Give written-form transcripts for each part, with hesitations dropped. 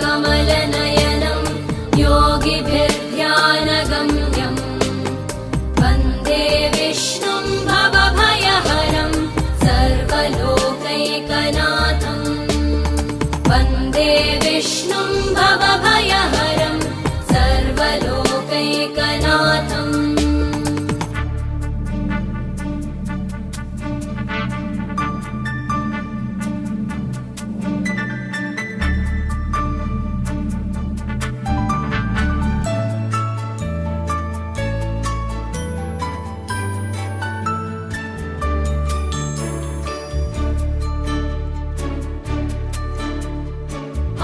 कमलनयनं योगिभिर्ध्यानगम्यम् वन्दे विष्णुं भवभयहरं सर्वलोकैकनाथम् वन्दे विष्णुं भवभयहरं सर्वलोकैकनाथम्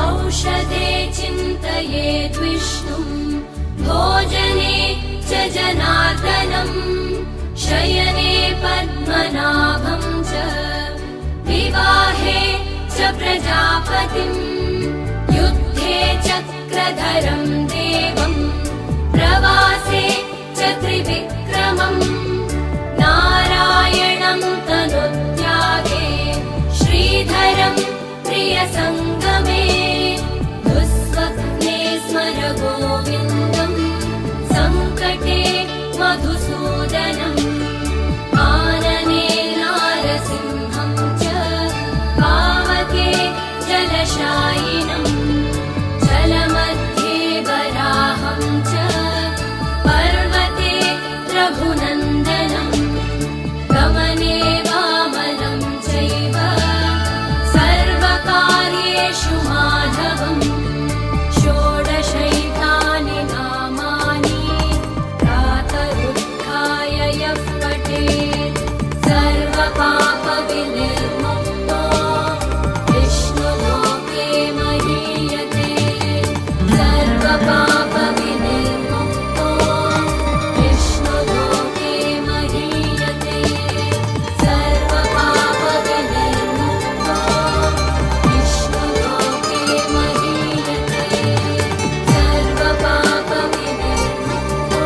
औषधे चिन्तयेद् विष्णुं भोजने च जनार्दनम् शयने पद्मनाभं च विवाहे च प्रजापतिम् युद्धे चक्रधरं देवं प्रवासे च त्रिविक्रमम् नारायणं तनुत्यागे श्रीधरं प्रियसङ्गमे दुःस्वप्ने स्मर गोविन्दं सङ्कटे मधुसूदनम् आनने नारसिंहं च पावके जलशायिनं जलमध्ये वराहं च पर्वते रघुनन्दनं गमने वामनं चैव सर्वकार्येषु माधवम् षोडशैतानि नामानि प्रातरुत्थाय यः पठेत् सर्वपापविनिर्मुक्तो विष्णुलोके महीयते सर्वपापविनिर्मुक्तो विष्णुलोके महीयते सर्वपापविनिर्मुक्तो विष्णुलोके महीयते सर्वपापविनिर्मुक्तो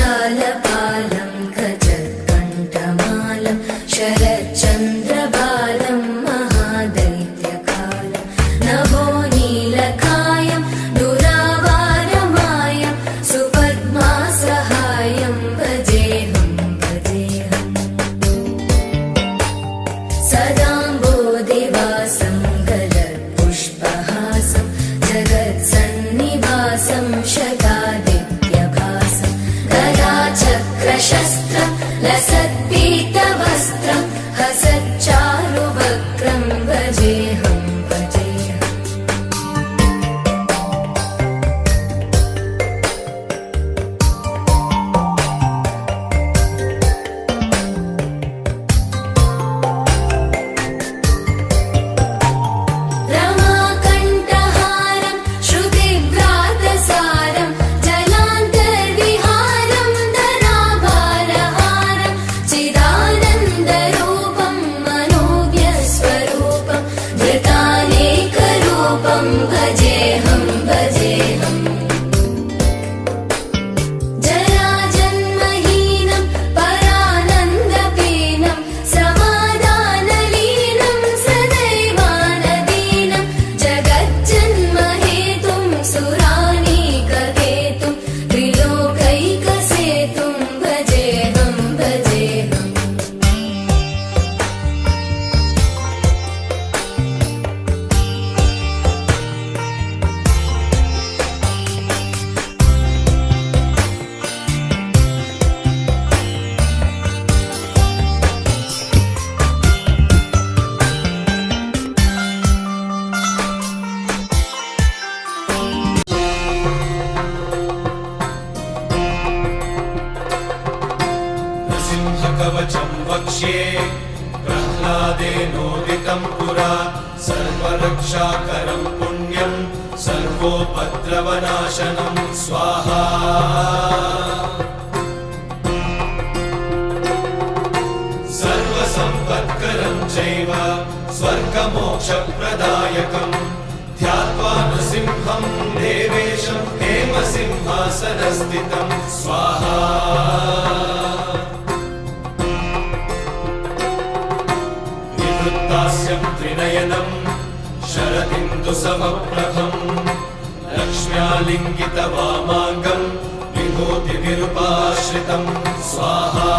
जगज्जालपालं खजत्कण्ठमालं शरच्चन्द्रबालं महादैत्यकालं नभो नीलकायं दुरावारमायं सुपद्मासहायं भजेऽहं भजेऽहम् सदाम्बोधिवासं गलत्पुष्पहासं जगत्सन्निवासं शतादित्यभासं गदाचक्रशस्त्रं लसत्पीतवस्त्रं हसच्चारुवक्त्रं भजेऽहं भजेऽहम् रमाकण्ठहारं श्रुतिव्रातसारं जलान्तर्विहारं धराभारहारं चिदानन्दरूपं मनोव्यस्वरूपं धृतानेकरूपं भजेऽहं भजेऽहम् जराजन्महीनं परानन्दपीनं समाधानलीनं सदैवानदीनं जगज्जन्महेतुं सुरानीककेतुं त्रिलोकैकसेतुं भजेऽहं भजेऽहम् नृसिंहकवचं वक्ष्ये प्रह्लादेनोदितं पुरा सर्वरक्षाकरं पुण्यं सर्वोपद्रवनाशनं स्वाहा सर्वसम्पत्करं चैव स्वर्गमोक्षप्रदायकं ध्यात्वा नृसिंहं देवेशं हेमसिंहासनस्थितं स्वाहा विवृत्तास्यं त्रिनयनं शरदिन्दुसमप्रभं लक्ष्म्यालिङ्गितवामाङ्गं विभूतिविरूपाश्रितं स्वाहा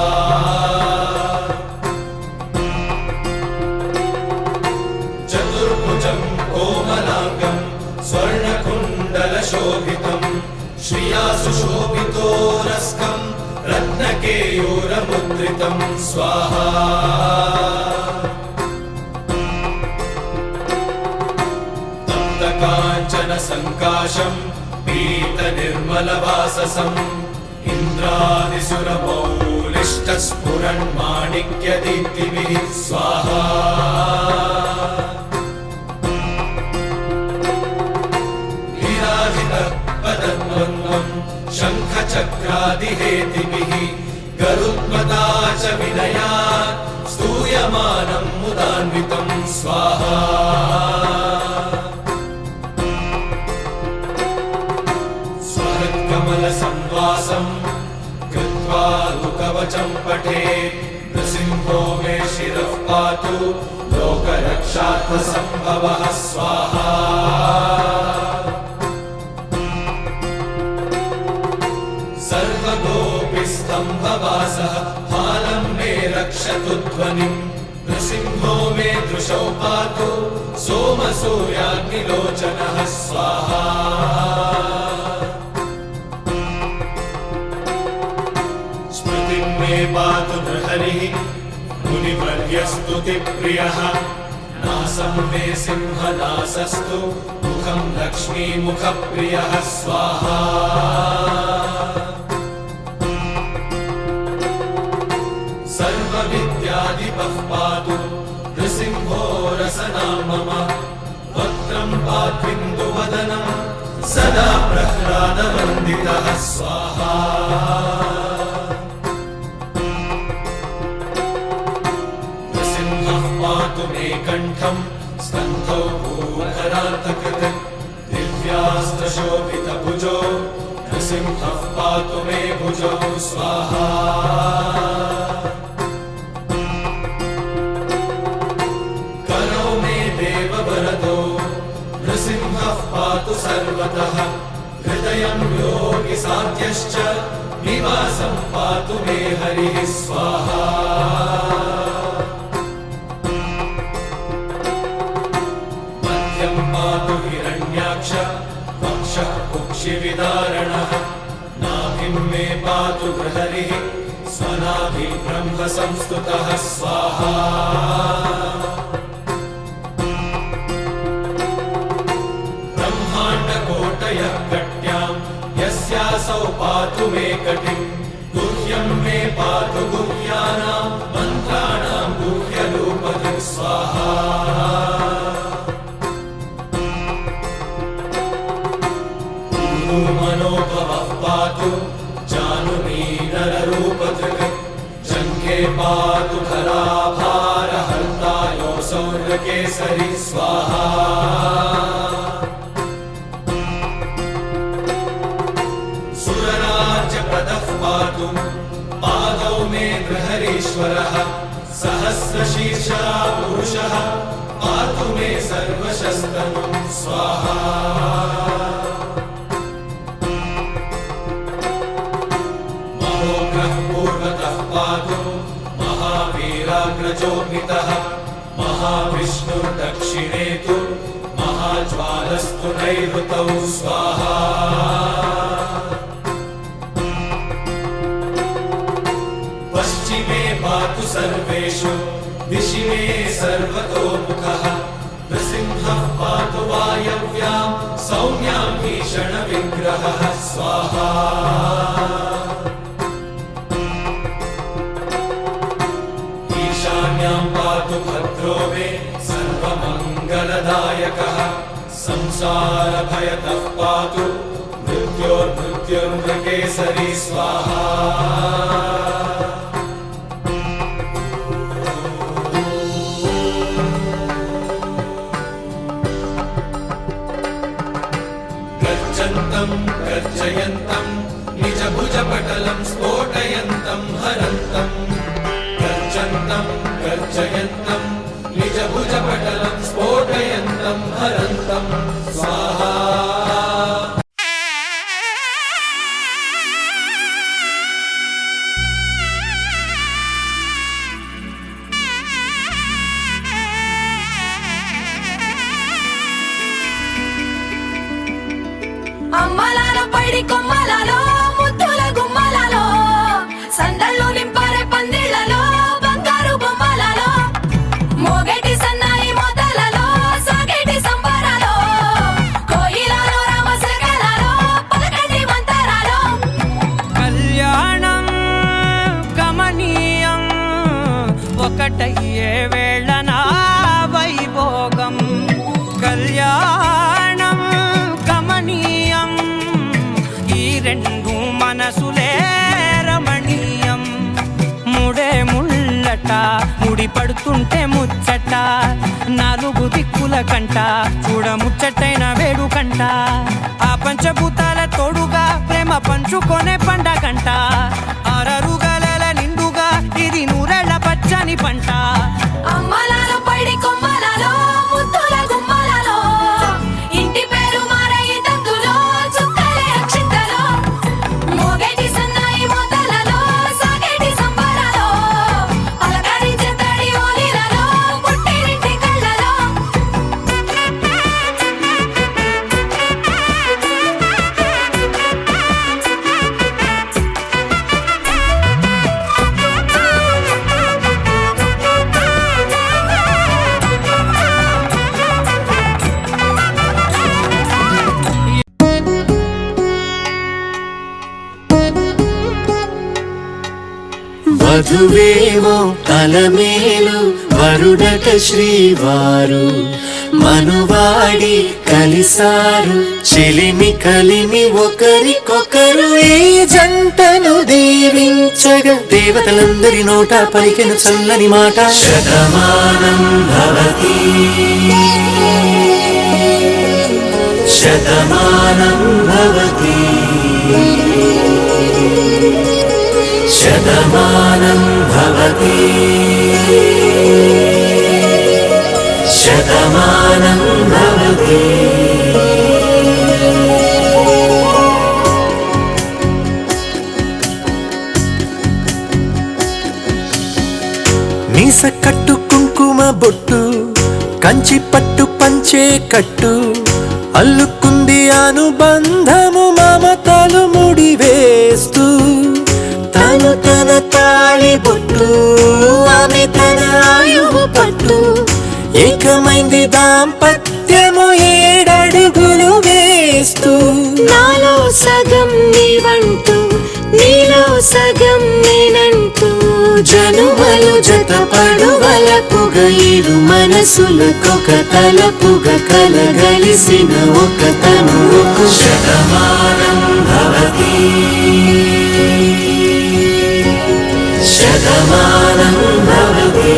चतुर्भुजं कोमलाङ्गं स्वर्णकुण्डलशोभितं श्रिया सुशोभितोरस्कं रत्नकेयूरमुद्रितं स्वाहा तप्तकाञ्चनसङ्काशं पीतनिर्मलवाससं इन्द्रादिसुरमौलिष्टस्फुरन्माणिक्यदीप्तिभिः स्वाहा पदद्वन्द्वं शङ्खचक्रादिहेतिभिः गरुत्मता च विनयात् स्तूयमानं मुदान्वितं स्वाहा स्वहृत्कमलसंवासं कृत्वा कवचं पठेत् नृसिंहो मे शिरः पातु लोकरक्षार्थसम्भवः स्वाहा सर्वगोपिस्तम्भवासः फालं मे रक्षतु ध्वनिं नृसिंहो मे दृशौ पातु सोमसूर्याग्निलोचनः स्वाहा स्मृतिं मे पातु नृहरिः मुनिवर्यस्तुतिप्रियः नासं मे सिंहनासस्तु मुखं लक्ष्मीमुखप्रियः स्वाहा सर्वविद्याधिपः पातु नृसिंहो रसना मम वक्त्रं पात्विन्दुवदनं सदा प्रह्लादवन्दितः स्वाहा नृसिंहः पातु मे कण्ठं स्कन्धौ भूधरान्तकृत् दिव्यास्त्रशोभितभुजो नृसिंहः पातु मे भुजौ स्वाहा करो मे देववरदो नृसिंहः पातु सर्वतः हृदयं योगिसाध्यश्च निवासं पातु मे हरिः स्वाहा मध्यं पातु हिरण्याक्ष वक्षः कुक्षिविदारणः नाभिं मे पातु बृहरिः स्वनाभि ब्रह्म संस्तुतः स्वाहा ब्रह्माण्डकोटयः कट्यां यस्यासौ पातु मे कटिं गुह्यं मे पातु गुह्यानां मन्त्राणां गुह्यरूपधिः स्वाहा मनोभवः पातु जानुमीनररूपधृक् जङ्घे पातु धराभारहर्ता योऽसौ नृकेसरी स्वाहा सुरराज्यप्रदः पातु पादौ मे बृहरीश्वरः सहस्रशीर्षा पुरुषः पातु मे सर्वशस्तनुं स्वाहा पूर्वतः पातु महावीराग्रजोऽमितः महाविष्णुर्दक्षिणे तु महाज्वालस्तु नैऋतौ स्वाहा पश्चिमे पातु सर्वेषु दिशि मे सर्वतोमुखः नृसिंहः पातु वायव्यां सौम्यां भीषणविग्रहः स्वाहा ईशान्यां पातु भद्रो मे सर्वमङ्गलदायकः संसारभयतः पातु मृत्योर्मृत्युर्मृकेसरी स्वाहा गर्जन्तं गर्जयन्तं निजभुजपटलं स्फोटयन्तं हरन्तम् गर्जन्तं गर्जयन्तं निजभुजपटलं स्फोटयन्तं हरन्तं स्वाहा అమ్మలాలో పైడి కొమ్మలలో ముద్దుల గుమ్మలలో సందళ్ళు నింపారే పందిళ్లలో బంగారు బొమ్మలలో మోగేటి సన్నాయి మోతలలో సాగేటి సంబరాలో కోయిలలో రామసగలలో పలకటి మంతరాలో కళ్యాణం గమనీయం ఒకటయ్యే వేళన వైభోగం కళ్యాణం గమనీయం ఈ రెండు మనసులే రమణీయం ముడే ముళ్ళట ముడి పడుతుంటే ముచ్చట నాలుగు దిక్కుల కంట చూడ ముచ్చటైన వేడుకంట ఆ పంచభూతాల తోడుగా ప్రేమ పంచుకొనే పండగంట ఆరరుగల నిండుగా ఇది నూరెళ్ళ పచ్చని పంట అమ్మలాలో పైడి కొమ్మలలో ముద్దుల గుమ్మలలో ఇంటి పేరు మారయి తందులో చుక్కలే అక్షింతలో మోగేటి సన్నాయి మోతలలో సాగేటి సంబరాలో పలకరించే తడి ఓలిలలో పుట్టినింటి కళ్ళలో వధువేమో అలమేలు వరుడట శ్రీవారు మనువాడి కలిసారు చెలిమి కలిమి ఒకరికొకరు ఈ జంటను దీవించగా దేవతలందరి నోట పలికెను చల్లని మాట శతమానం భవతి శతమానం భవతి శతమానం భవతి శతమానం భవతి మీస కట్టు కుంకుమ బొట్టు కంచి పట్టు పంచే కట్టు అల్లుకుంది అనుబంధము మమతలు ముడివేస్తూ తను తన తాళి బొట్టు ఆమె తన ఆయువు పట్టు ఏకమైంది దాంపత్యము 7 అడుగులు వేస్తూ నాలో సగం నీవంటూ నీలో సగం నేనంటూ జనుమలు జతపడువలపుగ ఇరు మనసులకొక తలపుగ కలగలిసిన ఒక తనువుకు శతమానం భవతి శతమానం భవతి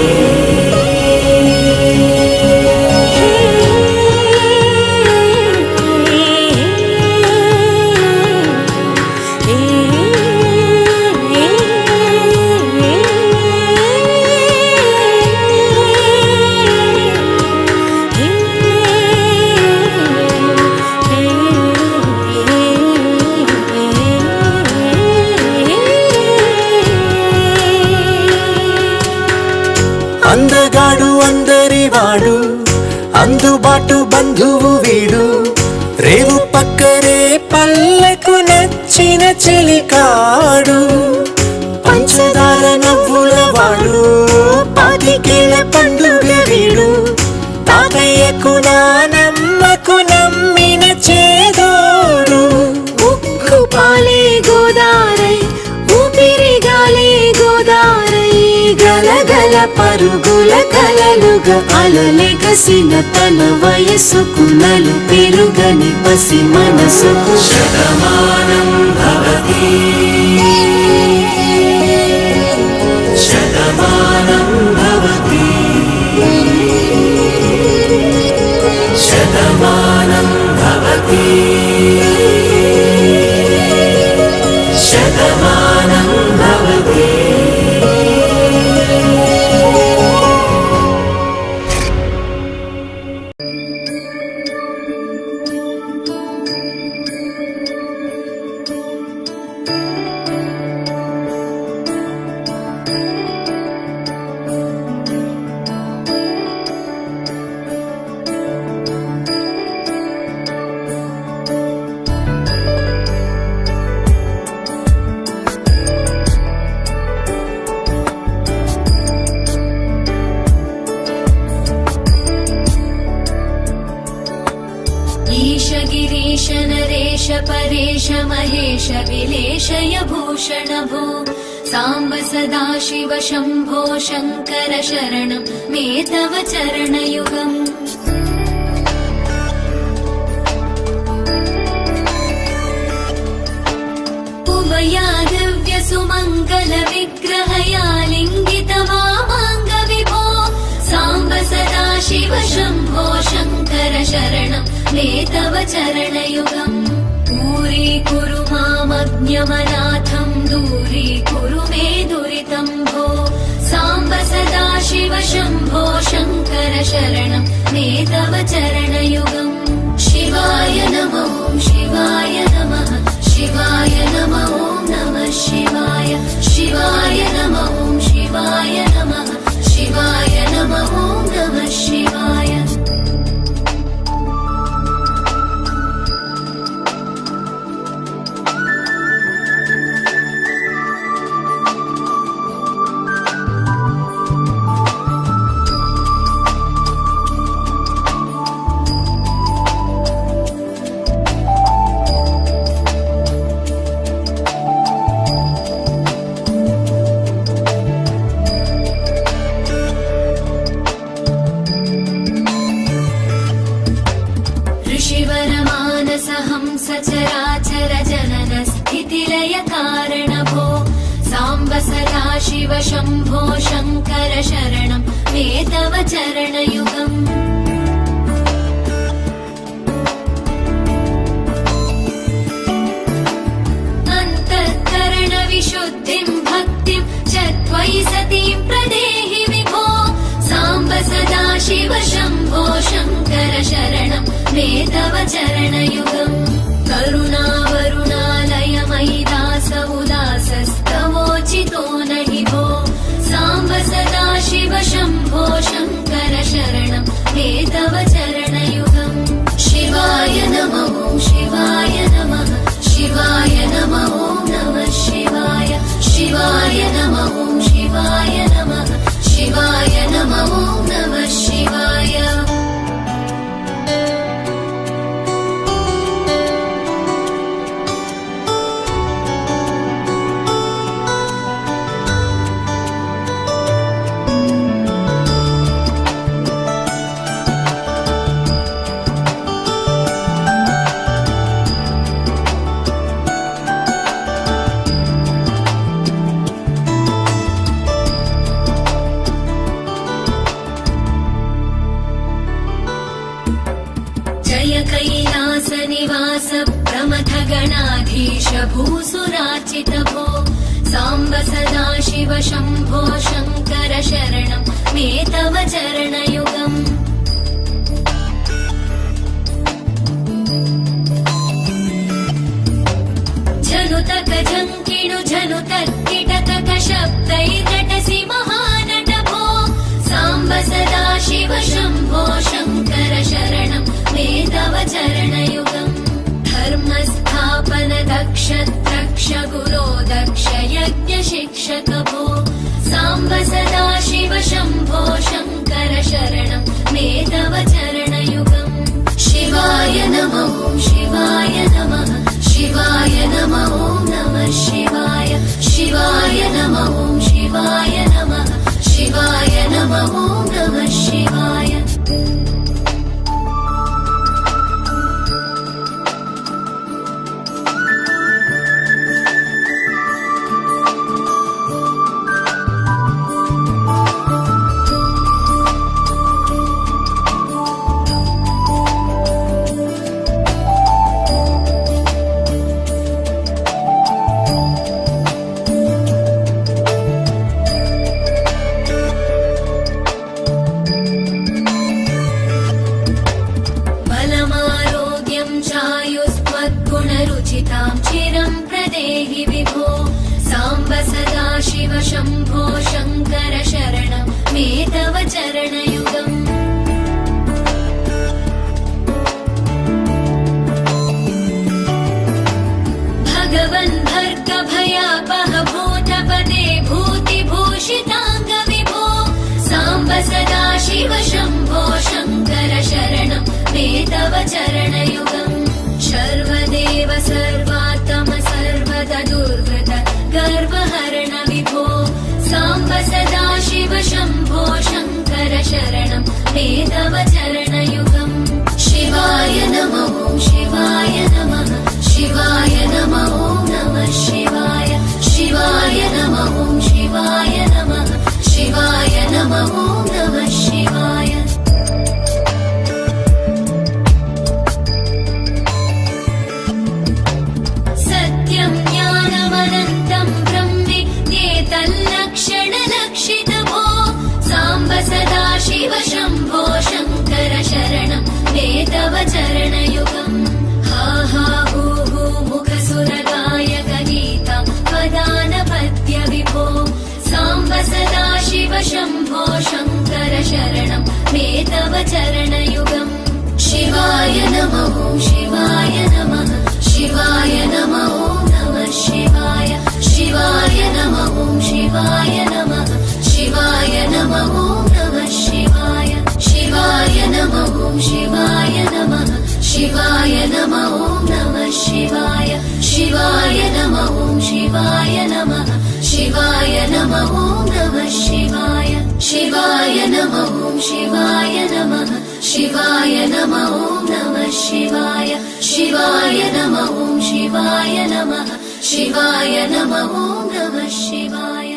అందగాడు అందరివాడు అందుబాటు బంధువు వీడు రేవు పక్కరే పల్లెకు నచ్చిన చెలికాడు పంచదార నవ్వుల వాడు 25 ఏళ్ల పండుగ వీడు తాతయ్యకు నానమ్మకు నమ్మిన చేదోడు ఉక్కు పాలే గోదారై ఊపిరి గాలే గోదారై గలగల పరుగుల కలలుగా అలలెగసిన తన వయసుకు నలు పెరుగని పసి మనసుకు శతమానం భవతి శతమానం భవతి శతమానం భవతి శతమానం భవతి ईश गिरीश नरेश परेश महेश विलेशय भूषण भो साम्ब सदा शिव शम्भो शङ्कर शरणं मे तव चरणयुगम् उमया दिव्य सुमङ्गल विग्रहया लिङ्गित वामाङ्ग विभो साम्ब सदा शिव शम्भो शङ्कर शरणं मे तव चरणयुगम् दूरीकुरु मामज्ञमनाथं दूरीकुरु मे दुरितं भो साम्ब सदा शिव शम्भो शङ्कर शरणं मे तव चरणयुगम् शिवाय नमो शिवाय नमः शिवाय नमो नमः शिवाय शिवाय नमो शिवाय नमः शिवाय नमो नमः शिवाय सदाशिव शम्भो शङ्कर शरणं मे तव चरणयुगम् अन्तःकरणविशुद्धिं भक्तिं च त्वयि सतीं प्रदेहि विभो साम्ब सदाशिव शम्भो शङ्कर शरणं मे तव चरणयुगम् करुणावरुणालय मयि दास उदासस्तवोचितो न हि भो साम्ब सदाशिव शम्भो शङ्कर शरणं मे तव चरणयुगम् शिवाय नमः शिवाय नमः शिवाय नमः नमः शिवाय शिवाय नमः शिवाय नमः शिवाय नमः नमः शिवाय कैलासनिवास प्रमथ गणाधीश भूसुरार्चित भो साम्ब सदाशिव शम्भो शङ्कर शरणं मे तव चरणयुगम् झनुतक झङ्किणु झनुतक्किटतक शब्दैर्नटसि महानट भो साम्ब सदाशिव शम्भो शङ्कर शरणं मे तव चरणयुगम् धर्मस्थापन दक्ष द्रक्ष गुरो दक्ष यज्ञ शिक्षक भो साम्ब सदाशिव शम्भो शङ्कर शरणं मे तव चरणयुगम् शिवाय नमः शिवाय नमः शिवाय नमः नमः शिवाय शिवाय नमः शिवाय नमः शिवाय नमः नमः शिवाय गुणरुचितां चिरं प्रदेहि विभो साम्ब सदाशिव शम्भो शङ्कर शरणं मे तव चरणयुगम् भगवन् भर्ग भयापह भूतपते भूतिभूषिताङ्ग विभो साम्ब सदाशिव शम्भो शङ्कर शरणं मे तव चरणयुगम् सर्वदेव सर्वात्म सर्वदा दुर्वृत गर्वहरण विभो साम्ब सदाशिव शम्भो शङ्कर शरणं मे तव चरणयुगम् शिवाय नमः शिवाय नमः शिवाय नमः नमः शिवाय शिवाय नमः शिवाय नमः शिवाय नमः नमः शिवाय सत्यं ज्ञानमनन्तं ब्रह्मेतल्लक्षणलक्षित भो साम्ब सदाशिव शम्भो शङ्कर शरणं मे तव चरणयुगम् हा हा हू हू मुखसुरगायक गीतं पदानपद्य विभो साम्ब सदाशिव शम्भो शङ्कर शरणं मे तव चरणयुगम् शिवाय नमः शिवाय नमः शिवाय नमः नमः शिवाय शिवाय नमः शिवाय नमः शिवाय नमः नमः शिवाय शिवाय नमः शिवाय नमः शिवाय नमः नमः शिवाय शिवाय नमः शिवाय नमः शिवाय नमः नमः शिवाय शिवाय नमः शिवाय नमः शिवाय नमः नमः शिवाय शिवाय नमः शिवाय नमः शिवाय नमः नमः शिवाय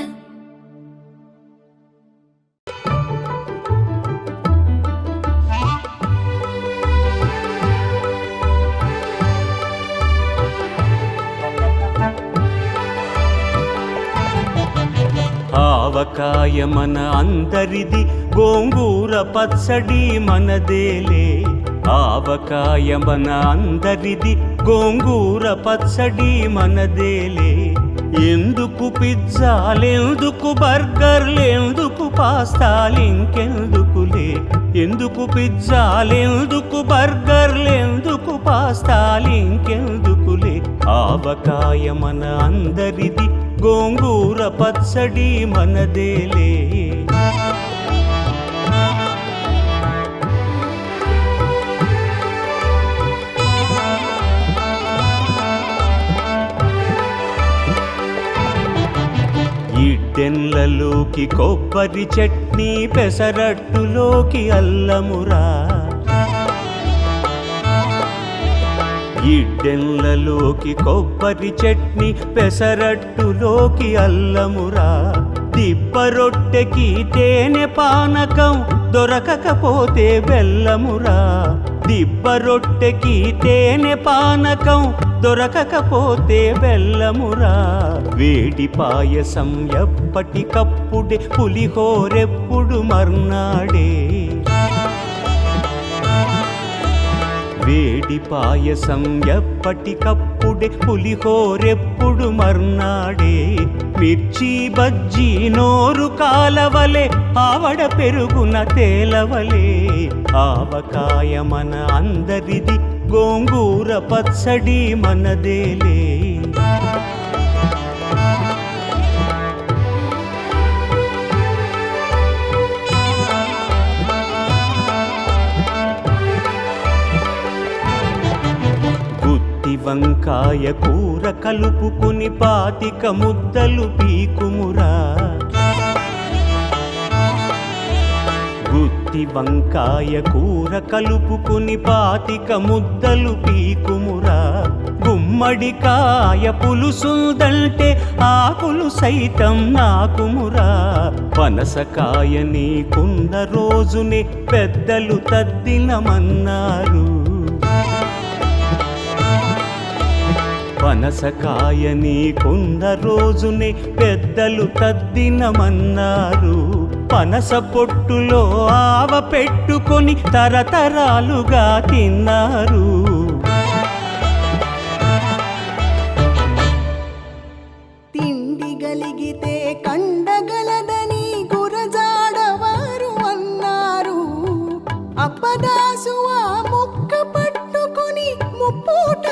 ఆవకాయ మన అందరిది, గోంగూర పచ్చడి మనదేలే. ఆవకాయ మన అందరిది, గోంగూర పచ్చడి మనదేలే. ఎందుకు పిజ్జాలెందుకు బర్గర్లెందుకు పాస్తాలింకెందుకులే. ఎందుకు పిజ్జాలెందుకు బర్గర్లెందుకు పాస్తాలింకెందుకులే. ఆవకాయ మన అందరిది, గోంగూర పచ్చడి మనదేలే. ఇడ్డెన్లలోకి కొబ్బరి చట్నీ, పెసరట్టులోకి అల్లమురా. ఇడ్డెన్లలోకి కొబ్బరి చట్నీ, పెసరట్టులోకి అల్లమురా. దిబ్బ రొట్టెకి తేనె పానకం, దొరకకపోతే బెల్లమురా. దిబ్బ రొట్టెకి తేనె పానకం, దొరకకపోతే బెల్లమురా. వేడి పాయసం ఎప్పటికప్పుడే, పులిహోరెప్పుడు మర్నాడే. వేడి పాయసం ఎప్పటికప్పుడే, పులిహోరెప్పుడు మర్నాడే. మిర్చి బజ్జీ నోరు కాలవలే, ఆవడ పెరుగున తేలవలే. ఆవకాయ మన అందరిది, గోంగూర పచ్చడి మనదేలే. వంకాయ కూర కలుపుకుని 25 ముద్దలు పీకుమురా. గుత్తి వంకాయ కూర కలుపుకుని 25 ముద్దలు పీకుమురా. గుమ్మడికాయ పులుసుందంటే ఆకులు సైతం నాకుమురా. పనసకాయ నీకున్న రోజునే పెద్దలు తద్దినమన్నారు. పనసకాయ నీకున్న రోజునే పెద్దలు తద్దినమన్నారు. పనస పొట్టులో ఆవ పెట్టుకొని తరతరాలుగా తిన్నారు. తిండి గలిగితే కండగలదని గురజాడవారు అన్నారు. అప్పదాసు ఆ ముక్క పట్టుకొని ముప్పూట